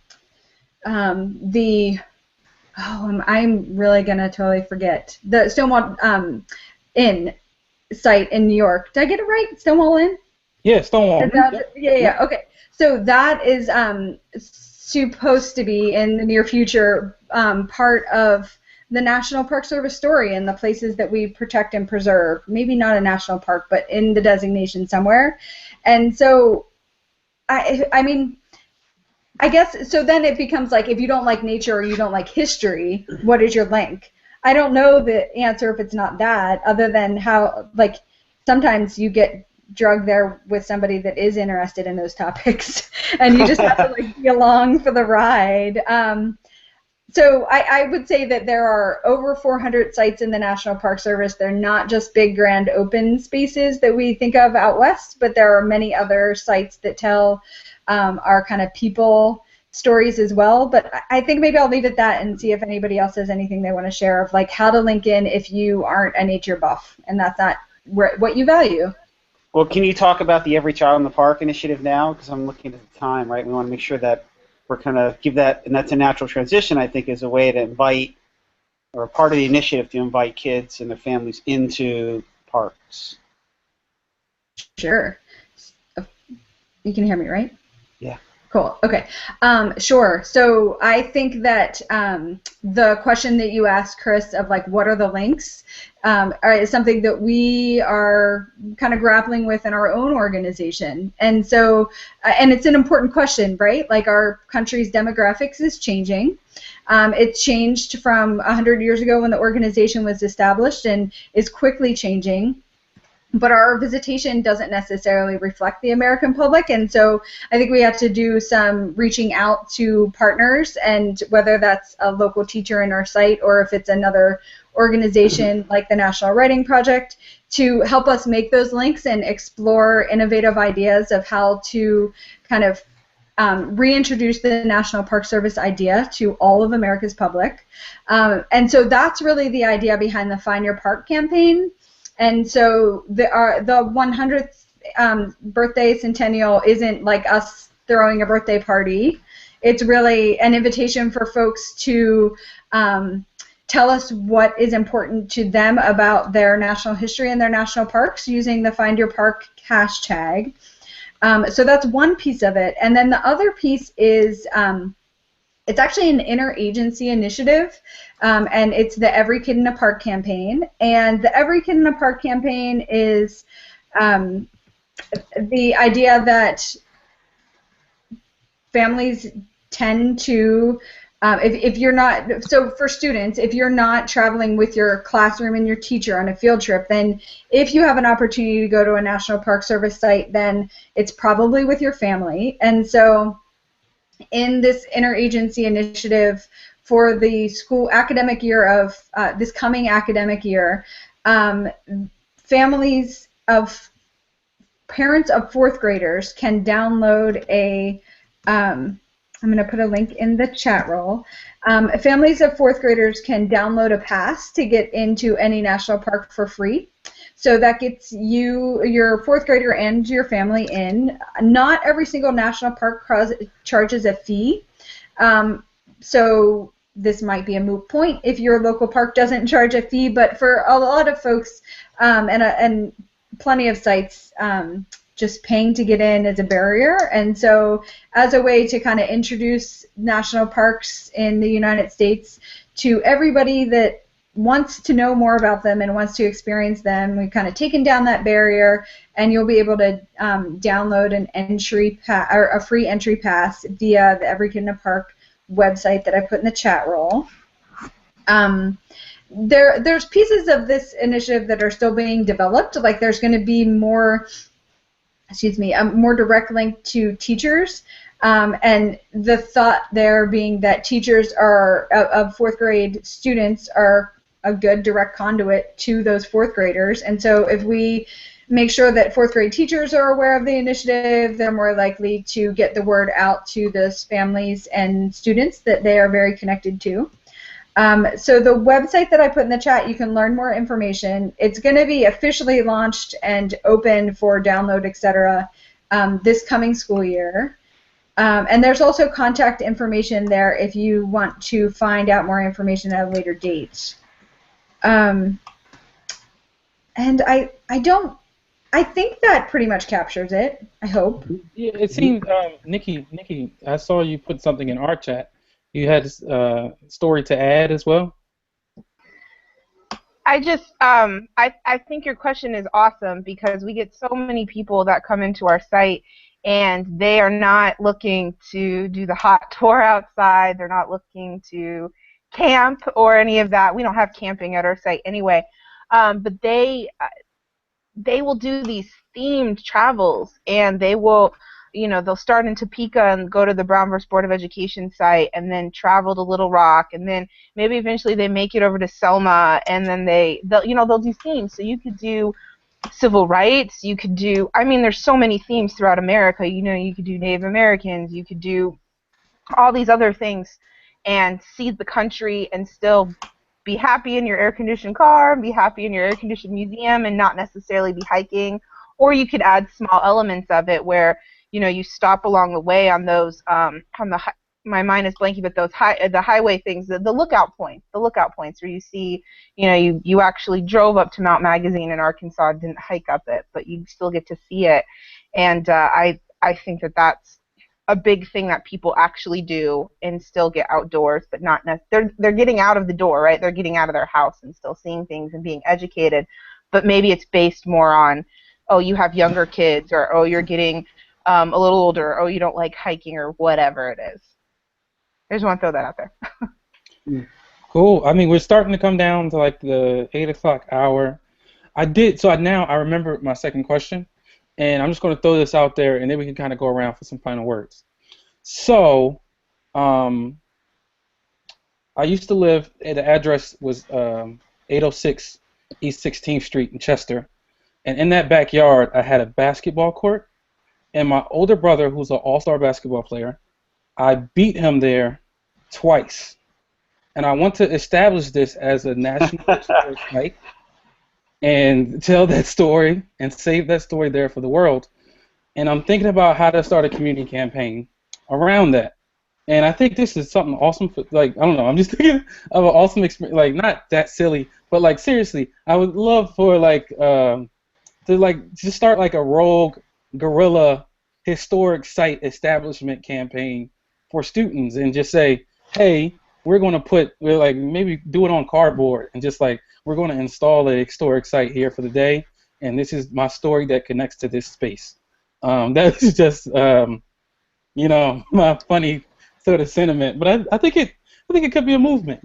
really gonna totally forget the Stonewall Inn site in New York. Did I get it right? Stonewall Inn? Yeah, Stonewall. Yeah. Okay. So that is supposed to be in the near future part of the National Park Service story and the places that we protect and preserve. Maybe not a national park, but in the designation somewhere. And so, I mean, I guess, so then it becomes like, if you don't like nature or you don't like history, what is your link? I don't know the answer if it's not that, other than how, like, sometimes you get drug there with somebody that is interested in those topics, and you just have to like be along for the ride. So I would say that there are over 400 sites in the National Park Service. They're not just big, grand, open spaces that we think of out west, but there are many other sites that tell our kind of people stories as well. But I think maybe I'll leave it at that and see if anybody else has anything they want to share of like how to link in if you aren't a nature buff and that's not what you value. Well, can you talk about the Every Child in the Park initiative now? Because I'm looking at the time, right? We want to make sure that we're going to give that, and that's a natural transition, I think, is a way to invite, or a part of the initiative to invite kids and their families into parks. Sure. You can hear me, right? Yeah. Cool. Okay. Sure. So I think that the question that you asked, Chris, of like what are the links, is something that we are kind of grappling with in our own organization. And so, and it's an important question, right? Like our country's demographics is changing. It's changed from 100 years ago when the organization was established and is quickly changing. But our visitation doesn't necessarily reflect the American public, and so I think we have to do some reaching out to partners, and whether that's a local teacher in our site or if it's another organization like the National Writing Project, to help us make those links and explore innovative ideas of how to kind of reintroduce the National Park Service idea to all of America's public. And so that's really the idea behind the Find Your Park campaign. And so the 100th birthday centennial isn't like us throwing a birthday party. It's really an invitation for folks to tell us what is important to them about their national history and their national parks using the Find Your Park hashtag. So that's one piece of it. And then the other piece is It's actually an interagency initiative, and it's the Every Kid in a Park campaign. And the Every Kid in a Park campaign is the idea that families tend to, if you're not, so for students, if you're not traveling with your classroom and your teacher on a field trip, then if you have an opportunity to go to a National Park Service site, then it's probably with your family. And so in this interagency initiative for the school academic year of this coming academic year, families of parents of fourth graders can download a, I'm going to put a link in the chat roll. Families of fourth graders can download a pass to get into any national park for free. So that gets you, your fourth grader and your family in. Not every single national park charges a fee. So this might be a moot point if your local park doesn't charge a fee, but for a lot of folks and plenty of sites, just paying to get in is a barrier. And so as a way to kind of introduce national parks in the United States to everybody that wants to know more about them and wants to experience them, we've kind of taken down that barrier, and you'll be able to download an entry or a free entry pass via the Every Kid in a Park website that I put in the chat roll. There's pieces of this initiative that are still being developed. Like there's going to be more, more direct link to teachers, and the thought there being that teachers are of fourth grade students are a good direct conduit to those fourth graders. And so if we make sure that fourth grade teachers are aware of the initiative, they're more likely to get the word out to those families and students that they are very connected to. So the website that I put in the chat, you can learn more information. It's going to be officially launched and open for download, etc., this coming school year. And there's also contact information there if you want to find out more information at a later date. And I think that pretty much captures it, I hope. Yeah, it seemed, Nikki, I saw you put something in our chat. You had a story to add as well? I just, I think your question is awesome because we get so many people that come into our site and they are not looking to do the hot tour outside. They're not looking to camp or any of that. We don't have camping at our site anyway. But they will do these themed travels, and they will, they'll start in Topeka and go to the Brown vs. Board of Education site and then travel to Little Rock, and then maybe eventually they make it over to Selma, and then they'll do themes. So you could do civil rights, you could do, there's so many themes throughout America. You could do Native Americans, you could do all these other things and see the country and still be happy in your air-conditioned car, be happy in your air-conditioned museum, and not necessarily be hiking. Or you could add small elements of it where, you stop along the way on those, my mind is blanking, but those the highway things, the lookout points where you see, you actually drove up to Mount Magazine in Arkansas, didn't hike up it, but you still get to see it. And I think that that's a big thing that people actually do and still get outdoors, but not necessarily. They're getting out of the door, right? They're getting out of their house and still seeing things and being educated, but maybe it's based more on, oh, you have younger kids, or oh, you're getting a little older, or oh, you don't like hiking, or whatever it is. I just want to throw that out there. Cool. We're starting to come down to like the 8 o'clock hour. Now I remember my second question. And I'm just going to throw this out there, and then we can kind of go around for some final words. So, I used to live, the address was 806 East 16th Street in Chester. And in that backyard, I had a basketball court. And my older brother, who's an all-star basketball player, I beat him there twice. And I want to establish this as a national historic site and tell that story and save that story there for the world. And I'm thinking about how to start a community campaign around that. And I think this is something awesome for, I don't know, I'm just thinking of an awesome experience, not that silly, but seriously, I would love for to start a rogue guerrilla historic site establishment campaign for students and just say, hey, we're like maybe do it on cardboard and just like we're going to install a historic site here for the day, and this is my story that connects to this space. That's just my funny sort of sentiment, but I think it could be a movement,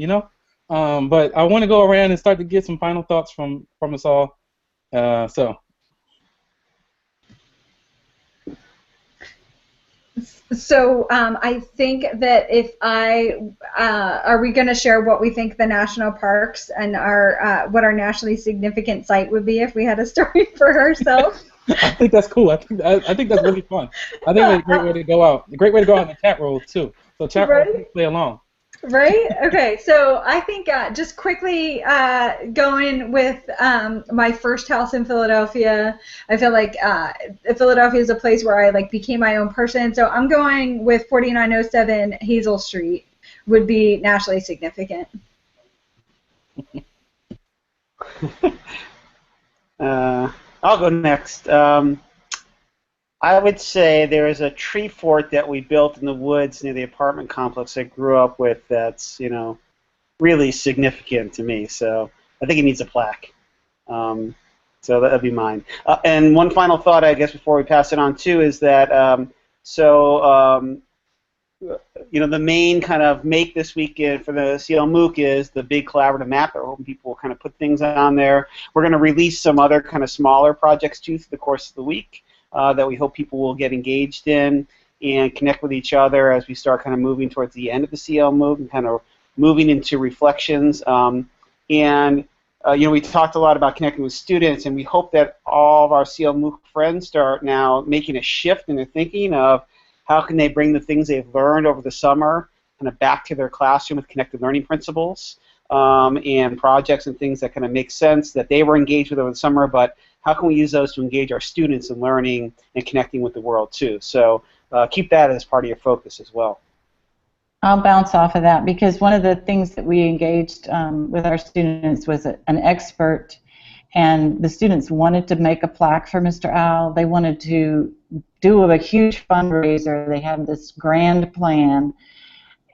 But I want to go around and start to get some final thoughts from us all. So. So I think that if are we going to share what we think the national parks and what our nationally significant site would be if we had a story for ourselves? I think that's cool. I think that's really fun. I think it's a great way to go out. A great way to go out in the chat roll too. So chat roll, please play along. Right? Okay, so I think just quickly going with my first house in Philadelphia, I feel like Philadelphia is a place where I became my own person. So I'm going with 4907 Hazel Street would be nationally significant. I'll go next. I would say there is a tree fort that we built in the woods near the apartment complex I grew up with that's, really significant to me. So I think it needs a plaque. So that would be mine. And one final thought, I guess, before we pass it on, too, is that, the main kind of make this weekend for the CLMOOC is the big collaborative map. We're hoping people will kind of put things on there. We're going to release some other kind of smaller projects, too, through the course of the week. That we hope people will get engaged in and connect with each other as we start kind of moving towards the end of the CLMOOC and kind of moving into reflections. We talked a lot about connecting with students, and we hope that all of our CLMOOC friends start now making a shift in their thinking of how can they bring the things they've learned over the summer kind of back to their classroom with connected learning principles and projects and things that kind of make sense that they were engaged with over the summer, but how can we use those to engage our students in learning and connecting with the world too? So keep that as part of your focus as well. I'll bounce off of that because one of the things that we engaged with our students was an expert, and the students wanted to make a plaque for Mr. Owl. They wanted to do a huge fundraiser. They had this grand plan,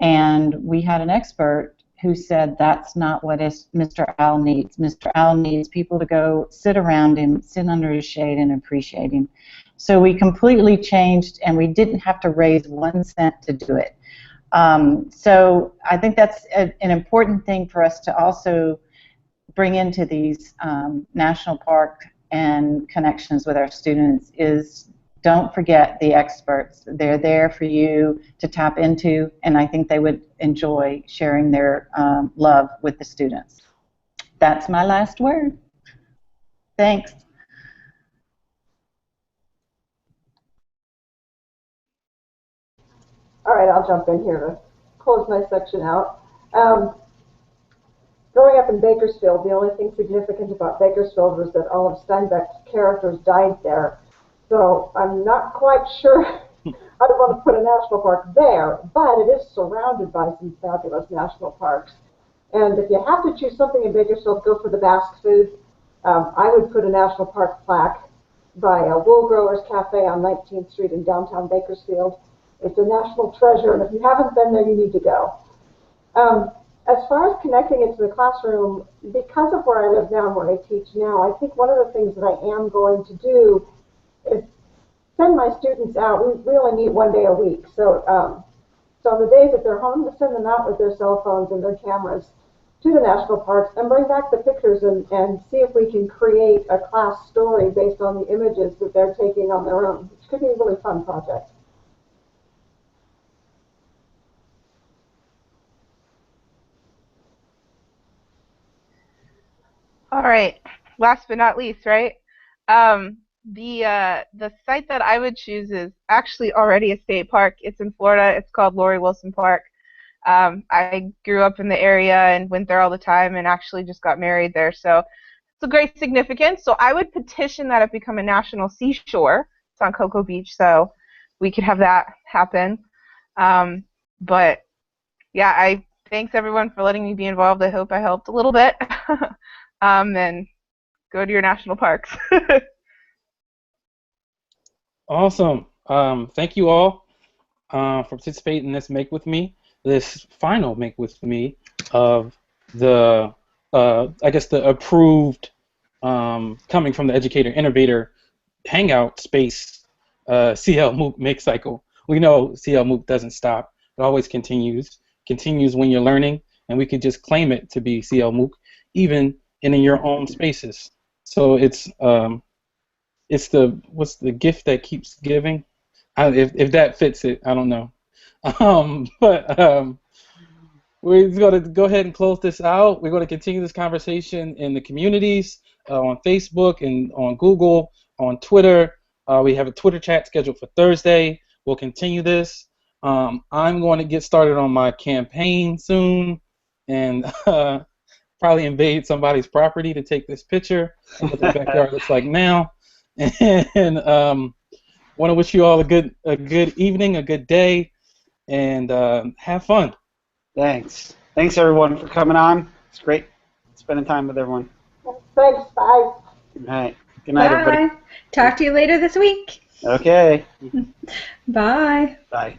and we had an expert who said that's not what Mr. Owl needs. Mr. Owl needs people to go sit around him, sit under his shade, and appreciate him. So we completely changed, and we didn't have to raise 1 cent to do it. So I think that's an important thing for us to also bring into these national park and connections with our students is don't forget the experts. They're there for you to tap into, and I think they would enjoy sharing their love with the students. That's my last word. Thanks. All right, I'll jump in here to close my section out. Growing up in Bakersfield, the only thing significant about Bakersfield was that all of Steinbeck's characters died there. So I'm not quite sure I'd want to put a national park there, but it is surrounded by some fabulous national parks. And if you have to choose something in Bakersfield, go for the Basque food. I would put a national park plaque by Wool Growers Cafe on 19th Street in downtown Bakersfield. It's a national treasure, and if you haven't been there, you need to go. As far as connecting it to the classroom, because of where I live now and where I teach now, I think one of the things that I am going to do is send my students out. We only meet 1 day a week, so on the days that they're home, to send them out with their cell phones and their cameras to the national parks and bring back the pictures and see if we can create a class story based on the images that they're taking on their own, which could be a really fun project. All right. Last but not least, right? The site that I would choose is actually already a state park. It's in Florida. It's called Lori Wilson Park. I grew up in the area and went there all the time and actually just got married there. So it's a great significance. So I would petition that it become a national seashore. It's on Cocoa Beach, so we could have that happen. But yeah, thanks everyone for letting me be involved. I hope I helped a little bit. And go to your national parks. Awesome. Thank you all for participating in this Make With Me. this final make with me of the, I guess the approved, coming from the Educator Innovator Hangout space, CLMOOC make cycle. We know CLMOOC doesn't stop. It always continues when you're learning, and we could just claim it to be CLMOOC, even in your own spaces. So it's what's the gift that keeps giving? If that fits it, I don't know. But we're going to go ahead and close this out. We're going to continue this conversation in the communities, on Facebook and on Google, on Twitter. We have a Twitter chat scheduled for Thursday. We'll continue this. I'm going to get started on my campaign soon, and probably invade somebody's property to take this picture of what the backyard looks like now. And want to wish you all a good evening, a good day, and have fun. Thanks. Thanks, everyone, for coming on. It's great spending time with everyone. Thanks, bye. All right. Good night, everybody. Talk to you later this week. Okay. Bye. Bye.